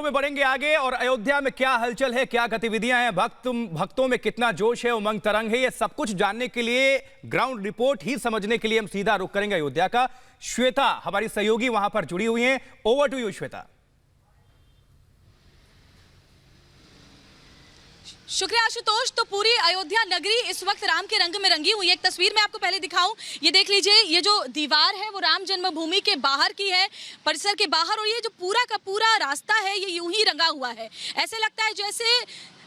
में बढ़ेंगे आगे और अयोध्या में क्या हलचल है, क्या गतिविधियां हैं, भक्तों में कितना जोश है, उमंग तरंग है, ये सब कुछ जानने के लिए, ग्राउंड रिपोर्ट ही समझने के लिए हम सीधा रुख करेंगे अयोध्या का। श्वेता हमारी सहयोगी वहां पर जुड़ी हुई हैं। Over to you Shweta. शुक्रिया आशुतोष। तो पूरी अयोध्या नगरी इस वक्त राम के रंग में रंगी हुई है। एक तस्वीर मैं आपको पहले दिखाऊं, ये देख लीजिए, ये जो दीवार है वो राम जन्मभूमि के बाहर की है, परिसर के बाहर, और ये जो पूरा का पूरा रास्ता है ये यूं ही रंगा हुआ है। ऐसे लगता है जैसे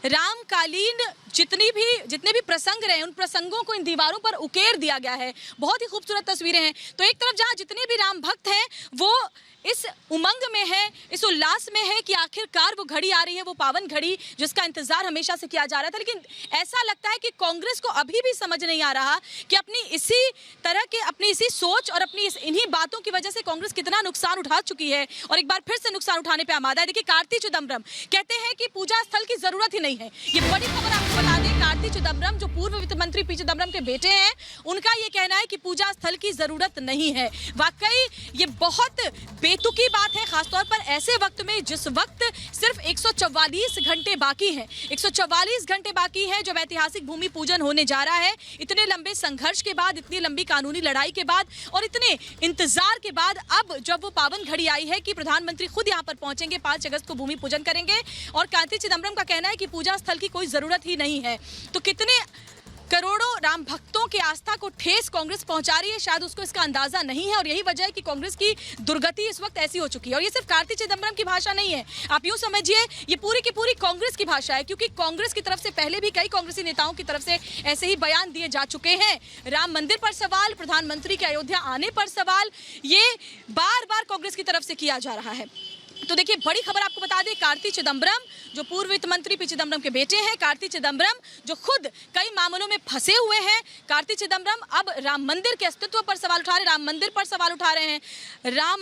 रामकालीन जितने भी प्रसंग रहे उन प्रसंगों को इन दीवारों पर उकेर दिया गया है। बहुत ही खूबसूरत तस्वीरें हैं। तो एक तरफ जहां जितने भी राम भक्त हैं वो इस उमंग में है, इस उल्लास में है कि आखिरकार वो घड़ी आ रही है, वो पावन घड़ी जिसका इंतजार हमेशा से किया जा रहा था। लेकिन ऐसा लगता है कि कांग्रेस को अभी भी समझ नहीं आ रहा कि अपनी इसी सोच और अपनी इन्हीं बातों की वजह से कांग्रेस कितना नुकसान उठा चुकी है और एक बार फिर से नुकसान उठाने पे आमादा है। देखिए, कार्ति चिदम्बरम कहते हैं कि पूजा स्थल की जरूरत ही नहीं है। ये बड़ी खबर आपको बता दें, कार्ति चिदम्बरम जो पूर्व वित्त मंत्री पी चिदम्बरम के बेटे हैं, उनका ये कहना है कि पूजा स्थल की जरूरत नहीं है। वाकई ये बहुत बेतुकी बात है, खासतौर पर ऐसे वक्त में जिस वक्त सिर्फ 144 घंटे बाकी हैं। 144 घंटे बाकी हैं जब ऐतिहासिक भूमि पूजन होने जा रहा है। इतने लंबे संघर्ष के बाद, इतनी लंबी कानूनी लड़ाई के बाद और इतने इंतजार के बाद अब जब वो पावन घड़ी आई है कि प्रधानमंत्री खुद यहाँ पर पहुंचेंगे, 5 अगस्त को भूमि पूजन करेंगे। और कार्ति चिदम्बरम का कहना है कि पूजा स्थल की कोई जरूरत ही नहीं है। तो कितने करोड़ों राम भक्तों की आस्था को ठेस कांग्रेस पहुंचा रही है, शायद उसको इसका अंदाजा नहीं है। और यही वजह है कि कांग्रेस की दुर्गति इस वक्त ऐसी हो चुकी है। और ये सिर्फ कार्ति चिदम्बरम की भाषा नहीं है, आप यूं समझिए ये पूरी की पूरी कांग्रेस की भाषा है, क्योंकि कांग्रेस की तरफ से पहले भी कई कांग्रेसी नेताओं की तरफ से ऐसे ही बयान दिए जा चुके हैं। राम मंदिर पर सवाल, प्रधानमंत्री के अयोध्या आने पर सवाल, ये बार बार कांग्रेस की तरफ से किया जा रहा है। तो देखिए, बड़ी खबर आपको बता दें, कार्ति चिदम्बरम जो पूर्व वित्त मंत्री पी चिदम्बरम के बेटे हैं, कार्ति चिदम्बरम जो खुद कई मामलों में फंसे हुए हैं, कार्ति चिदम्बरम अब राम मंदिर के अस्तित्व पर सवाल उठा रहे हैं, राम मंदिर पर सवाल उठा रहे हैं। राम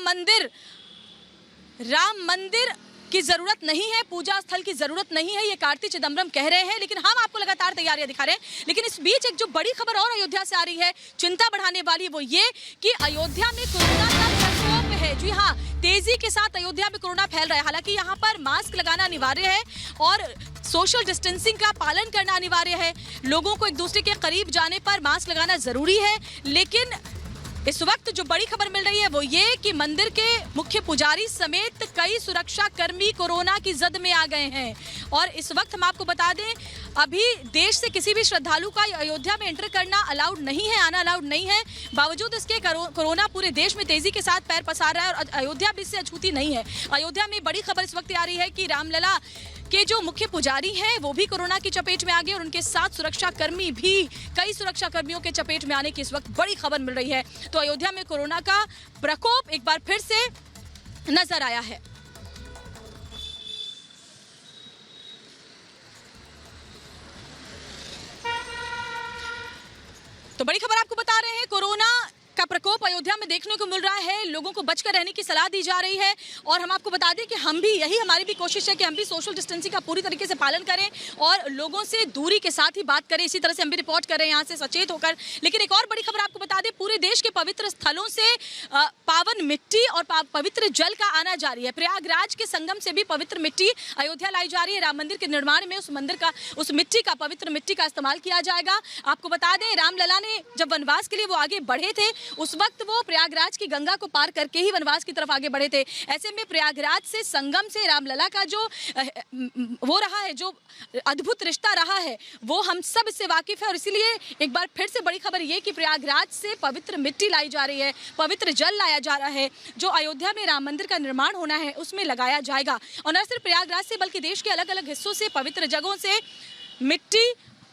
मंदिर की जरूरत नहीं है, पूजा स्थल की जरूरत नहीं है, ये कार्ति चिदम्बरम कह रहे हैं। लेकिन हम आपको लगातार तैयारियां दिखा रहे हैं। लेकिन इस बीच एक जो बड़ी खबर और अयोध्या से आ रही है, चिंता बढ़ाने वाली, वो ये कि अयोध्या में कोरोना का प्रकोप है। जी हाँ, तेजी के साथ अयोध्या में कोरोना फैल रहा है। हालांकि यहाँ पर मास्क लगाना अनिवार्य है और सोशल डिस्टेंसिंग का पालन करना अनिवार्य है। लोगों को एक दूसरे के करीब जाने पर मास्क लगाना जरूरी है। लेकिन इस वक्त जो बड़ी खबर मिल रही है वो ये कि मंदिर के मुख्य पुजारी समेत कई सुरक्षा कर्मी कोरोना की जद में आ गए हैं। और इस वक्त हम आपको बता दें, अभी देश से किसी भी श्रद्धालु का अयोध्या में एंटर करना अलाउड नहीं है, आना अलाउड नहीं है। बावजूद इसके कोरोना पूरे देश में तेजी के साथ पैर पसार रहा है और अयोध्या भी इससे अछूती नहीं है। अयोध्या में बड़ी खबर इस वक्त आ रही है कि रामलला के जो मुख्य पुजारी हैं वो भी कोरोना की चपेट में आ गए और उनके साथ सुरक्षाकर्मी भी कई सुरक्षाकर्मियों के चपेट में आने की इस वक्त बड़ी खबर मिल रही है। तो अयोध्या में कोरोना का प्रकोप एक बार फिर से नजर आया है। तो बड़ी खबर आपको बता रहे हैं, कोरोना का प्रकोप अयोध्या में देखने को मिल रहा है। लोगों को बचकर रहने की सलाह दी जा रही है और हम आपको बता दें कि हमारी भी कोशिश है कि हम भी सोशल डिस्टेंसिंग का पूरी तरीके से पालन करें और लोगों से दूरी के साथ ही बात करें। इसी तरह से हम भी रिपोर्ट कर रहे हैं यहाँ से सचेत होकर। लेकिन एक और बड़ी खबर आपको बता दें, पूरे देश के पवित्र स्थलों से पावन मिट्टी और पवित्र जल का आना जारी है। प्रयागराज के संगम से भी पवित्र मिट्टी अयोध्या लाई जा रही है। राम मंदिर के निर्माण में उस मिट्टी का, पवित्र मिट्टी का इस्तेमाल किया जाएगा। आपको बता दें, रामलला ने जब वनवास के लिए वो आगे बढ़े थे, उस वक्त वो प्रयागराज की गंगा को पार करके ही वनवास की तरफ आगे बढ़े थे। ऐसे में प्रयागराज से, संगम से रामलला का जो वो रहा है, जो अद्भुत रिश्ता रहा है, वो हम सब इससे वाकिफ है। और इसीलिए एक बार फिर से बड़ी खबर ये कि प्रयागराज से पवित्र मिट्टी लाई जा रही है, पवित्र जल लाया जा रहा है, जो अयोध्या में राम मंदिर का निर्माण होना है उसमें लगाया जाएगा। और न सिर्फ प्रयागराज से बल्कि देश के अलग अलग हिस्सों से, पवित्र जगहों से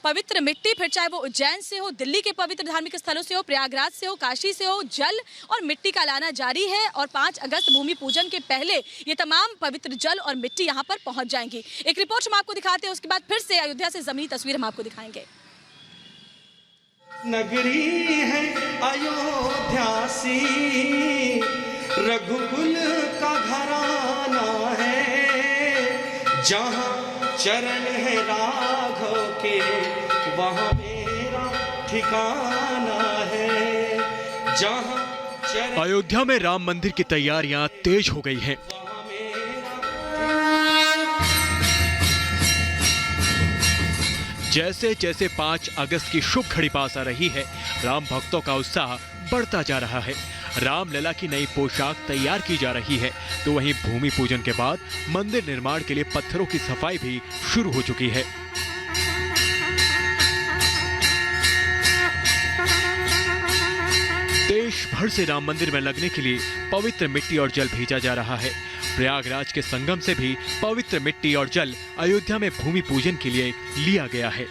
पवित्र मिट्टी, फिर चाहे वो उज्जैन से हो, दिल्ली के पवित्र धार्मिक स्थलों से हो, प्रयागराज से हो, काशी से हो, जल और मिट्टी का लाना जारी है। और 5 अगस्त भूमि पूजन के पहले ये तमाम पवित्र जल और मिट्टी यहाँ पर पहुंच जाएंगी। एक रिपोर्ट हम आपको दिखाते हैं, उसके बाद फिर से अयोध्या से जमीनी तस्वीर हम आपको दिखाएंगे। नगरी है अयोध्या सी, रघुकुल का घराना है, जहाँ चरण है राघव के, वहाँ मेरा ठिकाना है, जहाँ अयोध्या में राम मंदिर की तैयारियां तेज हो गई हैं। जैसे जैसे 5 अगस्त की शुभ घड़ी पास आ रही है, राम भक्तों का उत्साह बढ़ता जा रहा है। रामलला की नई पोशाक तैयार की जा रही है, तो वहीं भूमि पूजन के बाद मंदिर निर्माण के लिए पत्थरों की सफाई भी शुरू हो चुकी है। देश भर से राम मंदिर में लगने के लिए पवित्र मिट्टी और जल भेजा जा रहा है। प्रयागराज के संगम से भी पवित्र मिट्टी और जल अयोध्या में भूमि पूजन के लिए लिया गया है।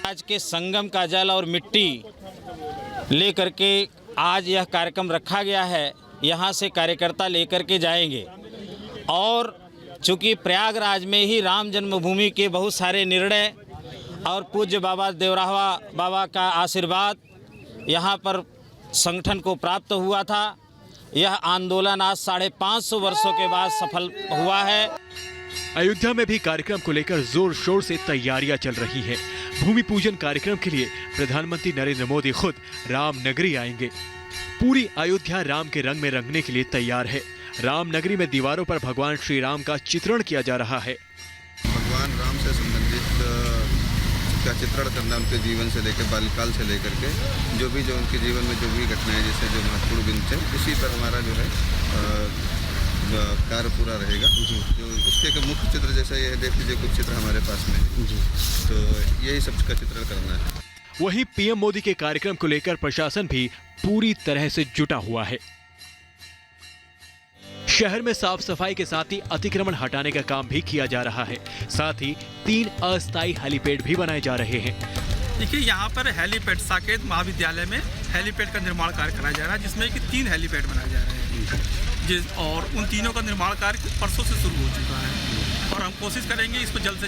आज के संगम का जल और मिट्टी लेकर के आज यह कार्यक्रम रखा गया है। यहाँ से कार्यकर्ता लेकर के जाएंगे और चूंकि प्रयागराज में ही राम जन्मभूमि के बहुत सारे निर्णय और पूज्य बाबा देवरावा बाबा का आशीर्वाद यहाँ पर संगठन को प्राप्त हुआ था। यह आंदोलन आज 550 वर्षों के बाद सफल हुआ है। अयोध्या में भी कार्यक्रम को लेकर जोर शोर से तैयारियां चल रही हैं। भूमि पूजन कार्यक्रम के लिए प्रधानमंत्री नरेंद्र मोदी खुद राम नगरी आएंगे। पूरी अयोध्या राम के रंग में रंगने के लिए तैयार है। राम नगरी में दीवारों पर भगवान श्री राम का चित्रण किया जा रहा है। भगवान राम से संबंधित का चित्रण करना, उनके जीवन से लेकर बाल्यकाल से लेकर के जो उनके जीवन में जो भी घटनाएं जैसे जो महत्वपूर्ण दिन थे, इसी पर हमारा जो है कार्य पूरा रहेगा। जो उसके एक मुख्य चित्र जैसा ये देख लीजिए, कुछ चित्र हमारे पास में है, तो यही सब का चित्रण करना है। वहीं पीएम मोदी के कार्यक्रम को लेकर प्रशासन भी पूरी तरह से जुटा हुआ है। शहर में साफ सफाई के साथ ही अतिक्रमण हटाने का काम भी किया जा रहा है। साथ ही 3 अस्थायी हेलीपैड भी बनाए जा रहे हैं। देखिए, यहाँ पर हेलीपैड साकेत महाविद्यालय में हेलीपैड का निर्माण कार्य कराया जा रहा है, जिसमें कि 3 हेलीपैड बनाए जा रहे हैं और उन तीनों का निर्माण कार्य परसों से शुरू हो चुका है और हम कोशिश करेंगे इस पर जल्द से